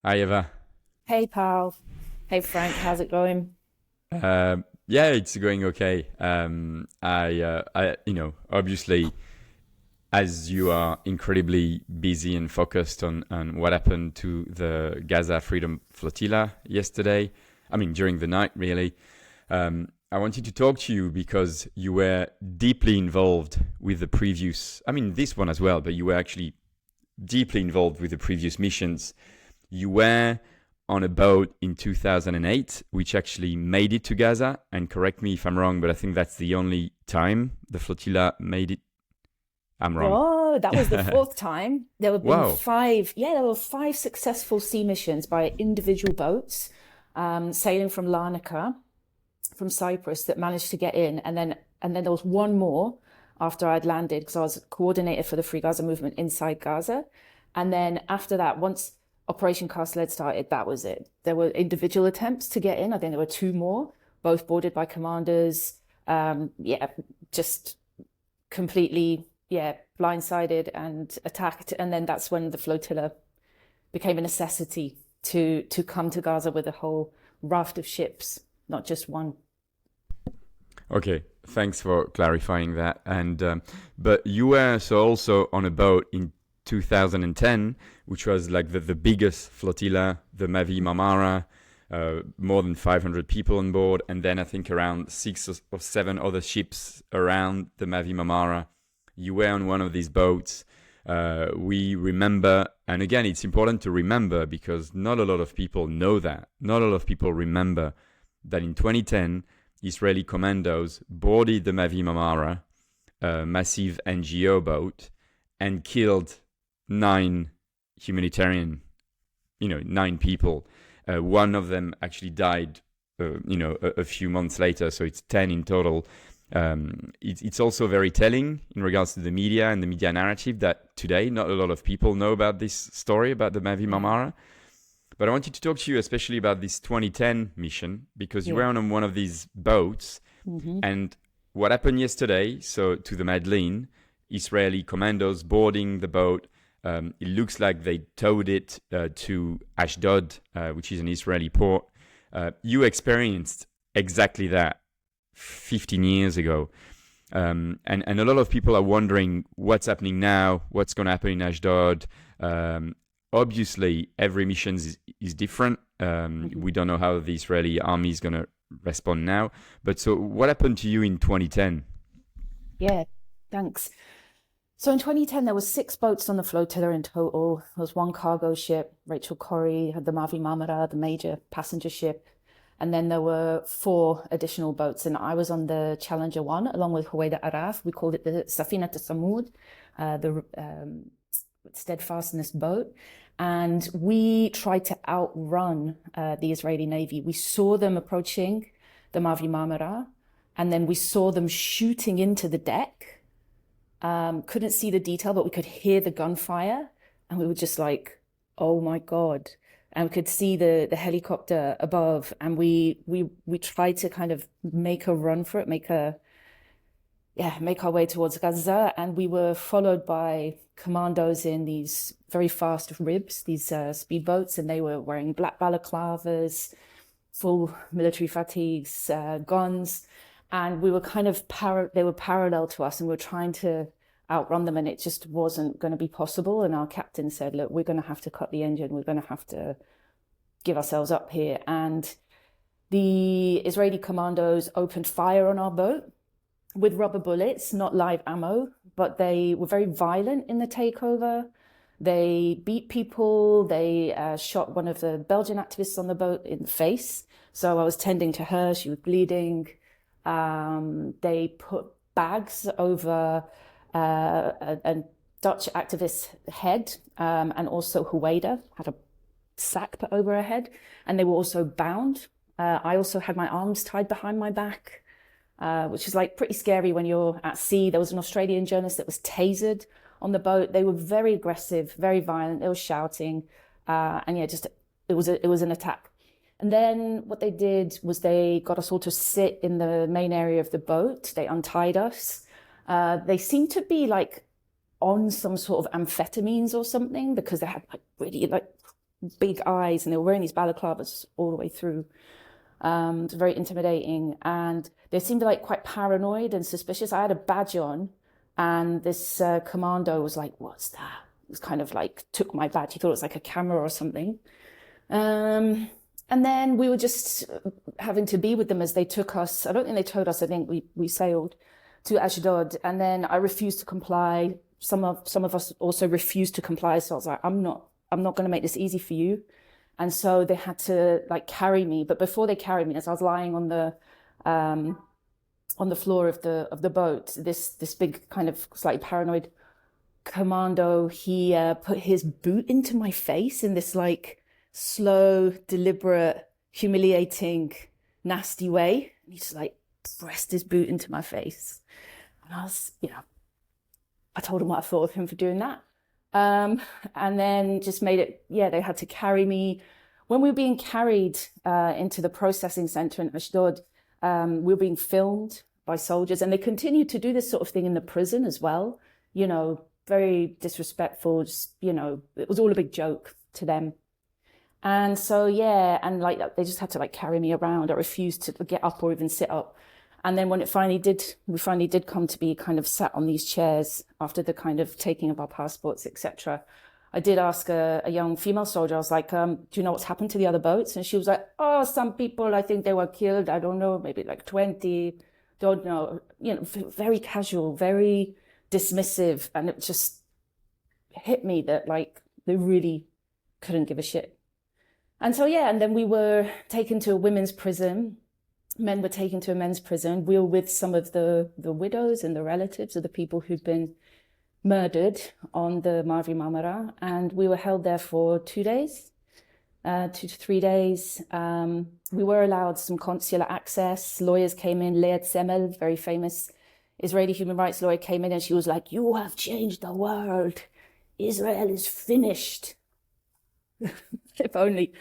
Hi, Eva. Hey, pal. Hey, Frank. How's it going? Yeah, it's going okay. Obviously, as you are incredibly busy and focused on what happened to the Gaza Freedom Flotilla yesterday, I mean, during the night, really, I wanted to talk to you because you were deeply involved with the previous, I mean, this one as well, but you were actually deeply involved with the previous missions. You were on a boat in 2008, which actually made it to Gaza. And correct me if I'm wrong, but I think that's the only time the flotilla made it. I'm wrong. Oh, that was the fourth time. There have been Wow. five, yeah, there were five successful sea missions by individual boats sailing from Larnaca, from Cyprus, that managed to get in. And then there was one more after I'd landed because I was coordinator for the Free Gaza movement inside Gaza. And then after that, once Operation Cast Lead started, that was it. There were individual attempts to get in. I think there were two more, both boarded by commanders. Yeah, just completely, yeah, blindsided and attacked. And then that's when the flotilla became a necessity to come to Gaza with a whole raft of ships, not just one. Okay. Thanks for clarifying that. And but you were so also on a boat in 2010, which was like the biggest flotilla, the Mavi Marmara, more than 500 people on board, and then I think around or seven other ships around the Mavi Marmara. You were on one of these boats. We remember, and again, it's important to remember because not a lot of people know that. Not a lot of people remember that in 2010, Israeli commandos boarded the Mavi Marmara, a massive NGO boat, and killed nine humanitarian, nine people. One of them actually died, a few months later. So it's 10 in total. It's also very telling in regards to the media and the media narrative that today not a lot of people know about this story about the Mavi Yeah. Marmara. But I wanted to talk to you especially about this 2010 mission because you were Yeah. on one of these boats. Hmm. And what happened yesterday, so to the Madleen, Israeli commandos boarding the boat, it looks like they towed it to Ashdod, which is an Israeli port. You experienced exactly that 15 years ago. And a lot of people are wondering what's happening now, what's going to happen in Ashdod. Obviously, every mission is different. Hmm. We don't know how the Israeli army is going to respond now. But so, what happened to you in 2010? Yeah. Thanks. So in 2010, there was six boats on the flotilla in total. There was one cargo ship, Rachel Corrie, had the Mavi Marmara, the major passenger ship. And then there were four additional boats. And I was on the Challenger 1, along with Huwaida Araf. We called it the Safina Samud, the steadfastness boat. And we tried to outrun the Israeli Navy. We saw them approaching the Mavi Marmara, and then we saw them shooting into the deck. Couldn't see the detail, but we could hear the gunfire, and we were just like, "Oh my God!" And we could see the helicopter above, and we tried to kind of make a run for it, make our way towards Gaza, and we were followed by commandos in these very fast ribs, these speedboats, and they were wearing black balaclavas, full military fatigues, guns, and we were kind of they were parallel to us, and we were trying to outrun them, and it just wasn't going to be possible. And our captain said, "Look, we're going to have to cut the engine. We're going to have to give ourselves up here." And the Israeli commandos opened fire on our boat with rubber bullets, not live ammo, but they were very violent in the takeover. They beat people. They shot one of the Belgian activists on the boat in the face. So I was tending to her. She was bleeding. They put bags over a Dutch activist's head, and also Huwaida had a sack put over her head, and they were also bound. I also had my arms tied behind my back, which is like pretty scary when you're at sea. There was an Australian journalist that was tasered on the boat. They were very aggressive, very violent. They were shouting, and yeah, just it was an attack. And then what they did was they got us all to sit in the main area of the boat. They untied us. They seemed to be like on some sort of amphetamines or something because they had like really like big eyes, and they were wearing these balaclavas all the way through. It was very intimidating, and they seemed like quite paranoid and suspicious. I had a badge on, and this commando was like, "What's that?" It was kind of like took my badge. He thought it was like a camera or something. And then we were just having to be with them as they took us. I don't think they towed us. I think we sailed to Ashdod, and then I refused to comply. Some of us also refused to comply. So I was like, I'm not going to make this easy for you. And so they had to like carry me. But before they carried me, as I was lying on the floor of the boat, this big kind of slightly paranoid commando, he put his boot into my face in this like slow, deliberate, humiliating, nasty way. And he just like pressed his boot into my face. And I was, I told him what I thought of him for doing that. And then just made it, they had to carry me. When we were being carried into the processing center in Ashdod, we were being filmed by soldiers, and they continued to do this sort of thing in the prison as well. Very disrespectful, just, it was all a big joke to them. And so, and like they just had to like carry me around. I refused to get up or even sit up. And then when we finally did come to be kind of sat on these chairs after the kind of taking of our passports, etc. I did ask a young female soldier, I was like, do you know what's happened to the other boats? And she was like, oh, some people, I think they were killed. I don't know, maybe like 20, don't know, very casual, very dismissive. And it just hit me that like they really couldn't give a shit. And so, and then we were taken to a women's prison. Men were taken to a men's prison. We were with some of the widows and the relatives of the people who'd been murdered on the Mavi Marmara. And we were held there for 2 days, 2 to 3 days. We were allowed some consular access. Lawyers came in. Leah Zemel, very famous Israeli human rights lawyer, came in, and she was like, "You have changed the world. Israel is finished." If only.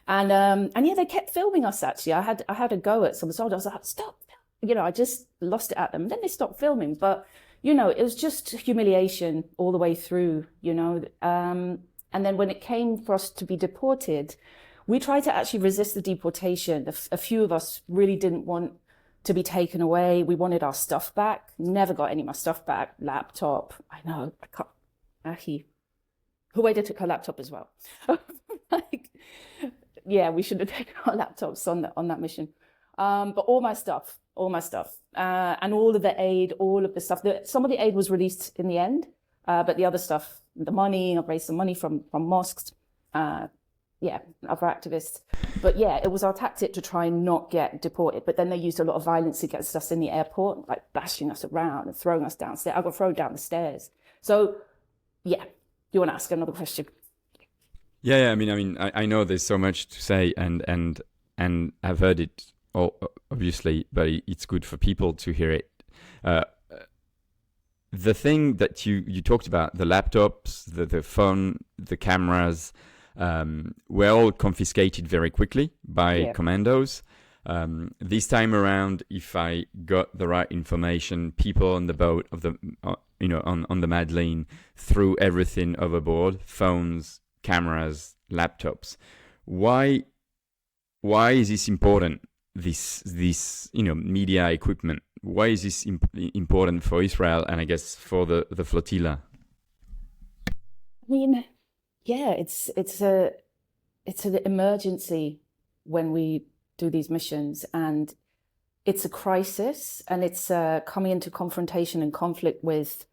And they kept filming us. Actually, I had a go at some soldiers. I was like, "Stop!" I just lost it at them. And then they stopped filming. But it was just humiliation all the way through. And then when it came for us to be deported, we tried to actually resist the deportation. A few of us really didn't want to be taken away. We wanted our stuff back. Never got any of my stuff back. Laptop. I know. I can't. Ahi. Huwaida took her laptop as well. We should have taken our laptops on that mission. But all my stuff, and all of the aid, all of the stuff. Some of the aid was released in the end, but the other stuff, the money, I've raised some money from mosques, other activists. But it was our tactic to try and not get deported. But then they used a lot of violence against us in the airport, like bashing us around and throwing us downstairs. I got thrown down the stairs. So, you want to ask another question? Yeah. I know there's so much to say, and I've heard it all, obviously, but it's good for people to hear it. The thing that you talked about, the laptops, the phone, the cameras, were all confiscated very quickly by commandos. This time around, if I got the right information, people on the boat on the Madleen threw everything overboard: phones, cameras, laptops. Why is this important? This media equipment. Why is this important for Israel and I guess for the flotilla? It's an emergency when we do these missions, and it's a crisis, and it's coming into confrontation and conflict with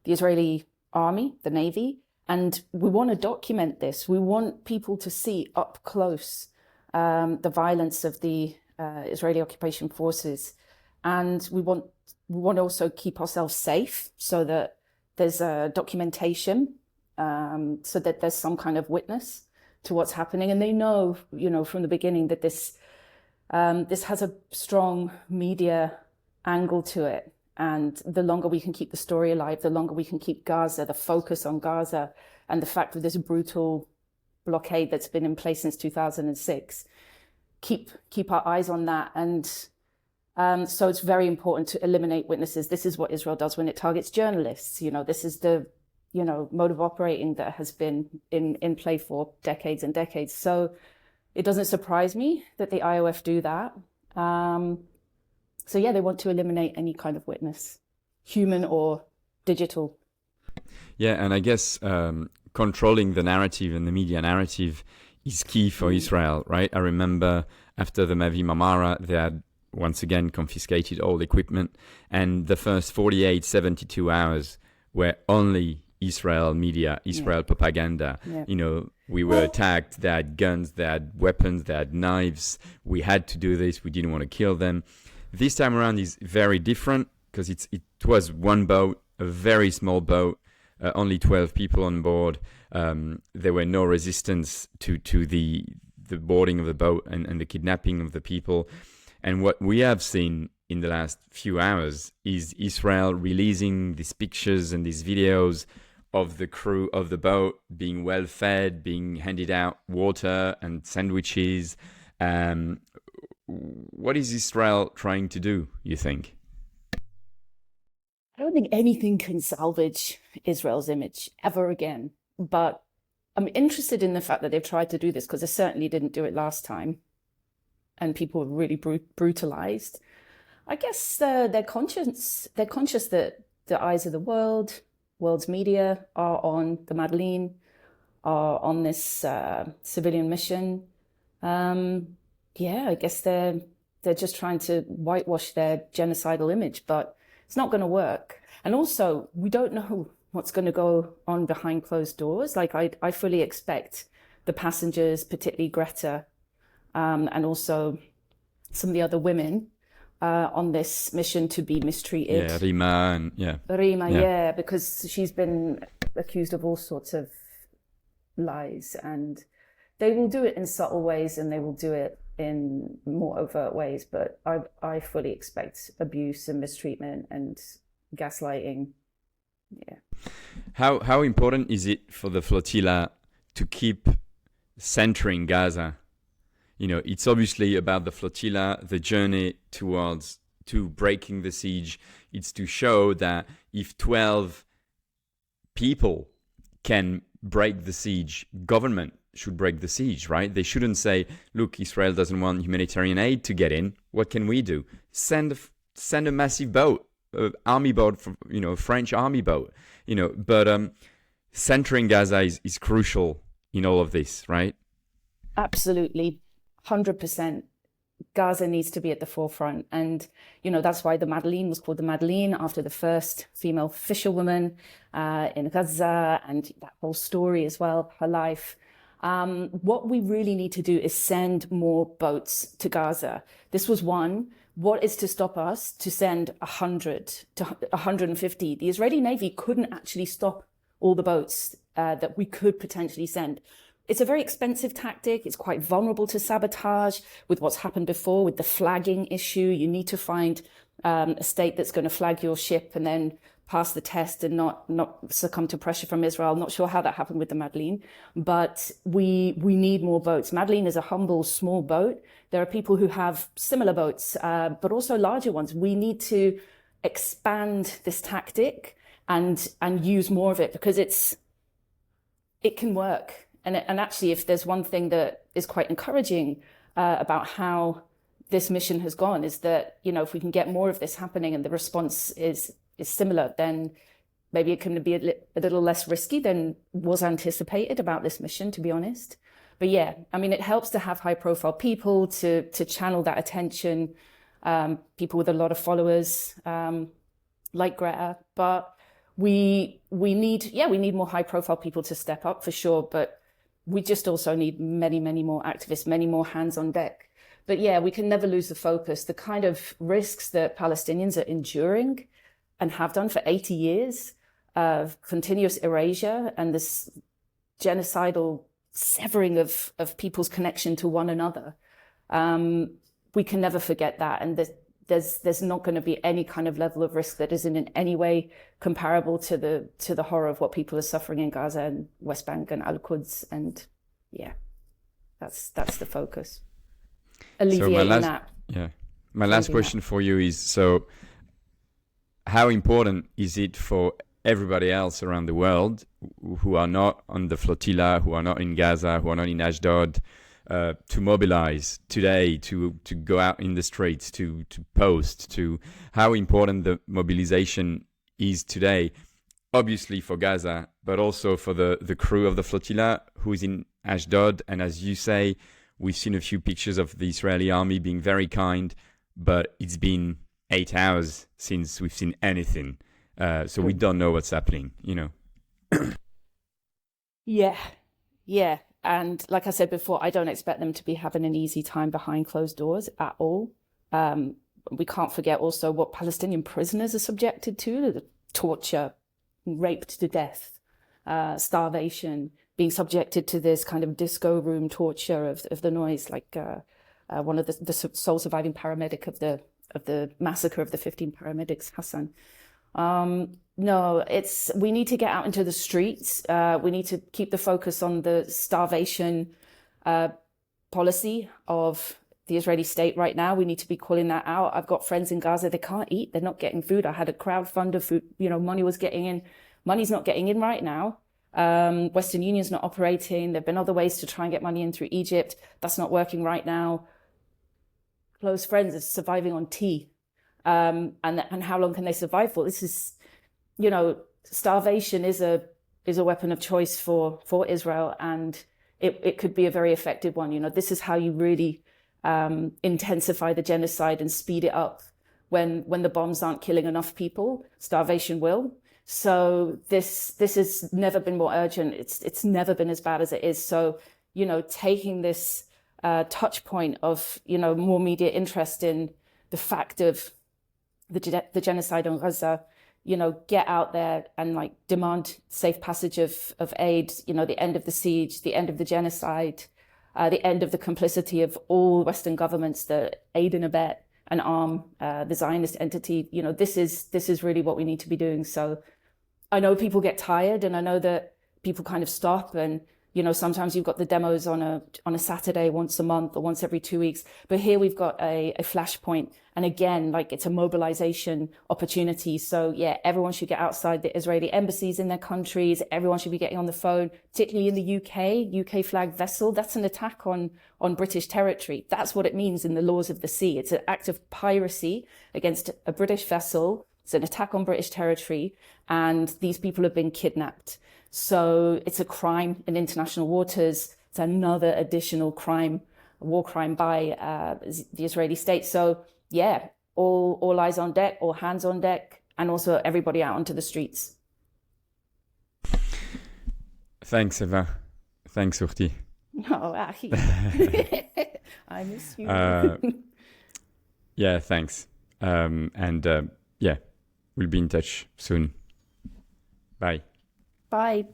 the Israeli army, the Navy, and we want to document this. We want people to see up close the violence of the Israeli occupation forces, and we want to also keep ourselves safe so that there's documentation, so that there's some kind of witness to what's happening, and they know, from the beginning that this has a strong media angle to it. And the longer we can keep the story alive, the longer we can keep Gaza, the focus on Gaza, and the fact that this brutal blockade that's been in place since 2006, keep our eyes on that. And so it's very important to eliminate witnesses. This is what Israel does when it targets journalists. This is the mode of operating that has been in play for decades and decades. So it doesn't surprise me that the IOF do that. So yeah, they want to eliminate any kind of witness, human or digital. Yeah, and I guess controlling the narrative and the media narrative is key for Israel, right? I remember after the Mavi Marmara, they had once again confiscated all equipment, and the first 48, 72 hours were only Israel media, Israel propaganda. Yeah. We were attacked, they had guns, they had weapons, they had knives. We had to do this, we didn't want to kill them. This time around is very different because it was one boat, a very small boat, only 12 people on board. There were no resistance to the boarding of the boat and the kidnapping of the people. And what we have seen in the last few hours is Israel releasing these pictures and these videos of the crew of the boat being well fed, being handed out water and sandwiches. What is Israel trying to do, you think? I don't think anything can salvage Israel's image ever again. But I'm interested in the fact that they've tried to do this, because they certainly didn't do it last time. And people were really brutalized. I guess they're conscious that the eyes of the world's media are on the Madleen, are on this civilian mission. I guess they're just trying to whitewash their genocidal image, but it's not going to work. And also, we don't know what's going to go on behind closed doors. Like, I fully expect the passengers, particularly Greta, and also some of the other women on this mission, to be mistreated. Yeah, Rima, yeah, because she's been accused of all sorts of lies, and they will do it in subtle ways and they will do it in more overt ways. But I fully expect abuse and mistreatment and gaslighting. Yeah. How important is it for the flotilla to keep centering Gaza? It's obviously about the flotilla, the journey to breaking the siege. It's to show that if 12 people can break the siege, government should break the siege, right? They shouldn't say, look, Israel doesn't want humanitarian aid to get in. What can we do? Send a massive boat, army boat, French army boat, but centering Gaza is crucial in all of this, right? Absolutely. 100%. Gaza needs to be at the forefront. And, that's why the Madleen was called the Madleen, after the first female fisherwoman in Gaza, and that whole story as well, her life. What we really need to do is send more boats to Gaza. This was one. What is to stop us to send 100 to 150? The Israeli Navy couldn't actually stop all the boats that we could potentially send. It's a very expensive tactic. It's quite vulnerable to sabotage with what's happened before with the flagging issue. You need to find a state that's going to flag your ship and then pass the test and not succumb to pressure from Israel. I'm not sure how that happened with the Madleen, but we need more boats. Madleen is a humble, small boat. There are people who have similar boats, but also larger ones. We need to expand this tactic and use more of it, because it can work. And actually, if there's one thing that is quite encouraging about how this mission has gone, is that, if we can get more of this happening and the response is similar, then maybe it can be a little less risky than was anticipated about this mission, to be honest. But yeah, it helps to have high profile people to channel that attention, people with a lot of followers, like Greta. But we need more high profile people to step up, for sure. But we just also need many, many more activists, many more hands on deck. But yeah, we can never lose the focus. The kind of risks that Palestinians are enduring and have done for 80 years of continuous erasure and this genocidal severing of people's connection to one another. We can never forget that. And there's not going to be any kind of level of risk that isn't in any way comparable to the horror of what people are suffering in Gaza and West Bank and Al-Quds. And yeah, that's the focus. Alleviating that. Yeah. My last question for you is, so how important is it for everybody else around the world who are not on the flotilla, who are not in Gaza, who are not in Ashdod, to mobilize today, to go out in the streets, to post, to how important the mobilization is today, obviously for Gaza, but also for the crew of the flotilla who is in Ashdod. And as you say, we've seen a few pictures of the Israeli army being very kind, but it's been 8 hours since we've seen anything. So we don't know what's happening, you know. Yeah. And like I said before, I don't expect them to be having an easy time behind closed doors at all. We can't forget also what Palestinian prisoners are subjected to, the torture, raped to death, starvation, being subjected to this kind of disco room torture of the noise, like one of the sole surviving paramedic of the massacre of the 15 paramedics, Hassan. No, we need to get out into the streets. We need to keep the focus on the starvation policy of the Israeli state right now. We need to be calling that out. I've got friends in Gaza, they can't eat, they're not getting food. I had a crowdfund of food, money was getting in. Money's not getting in right now. Western Union's not operating. There've been other ways to try and get money in through Egypt. That's not working right now. Close friends are surviving on tea. And how long can they survive for? This is, starvation is a weapon of choice for Israel, and it could be a very effective one. This is how you really intensify the genocide and speed it up. When the bombs aren't killing enough people, starvation will. So this has never been more urgent. It's never been as bad as it is. So, taking this touch point of, more media interest in the fact of the genocide on Gaza, get out there and demand safe passage of aid, the end of the siege, the end of the genocide, the end of the complicity of all Western governments that aid and abet and arm the Zionist entity. This is really what we need to be doing. So I know people get tired, and I know that people kind of stop, and sometimes you've got the demos on a Saturday once a month or once every 2 weeks. But here we've got a flashpoint, and again, it's a mobilization opportunity. So yeah, everyone should get outside the Israeli embassies in their countries. Everyone should be getting on the phone, particularly in the UK flagged vessel. That's an attack on British territory. That's what it means in the laws of the sea. It's an act of piracy against a British vessel. It's an attack on British territory, and these people have been kidnapped. So it's a crime in international waters. It's another additional crime, a war crime by the Israeli state. So yeah, all eyes on deck, all hands on deck, and also everybody out onto the streets. Thanks, Eva. Thanks, Urti. Oh, Ahi. I miss you. Yeah, thanks. Yeah, we'll be in touch soon. Bye. Bye.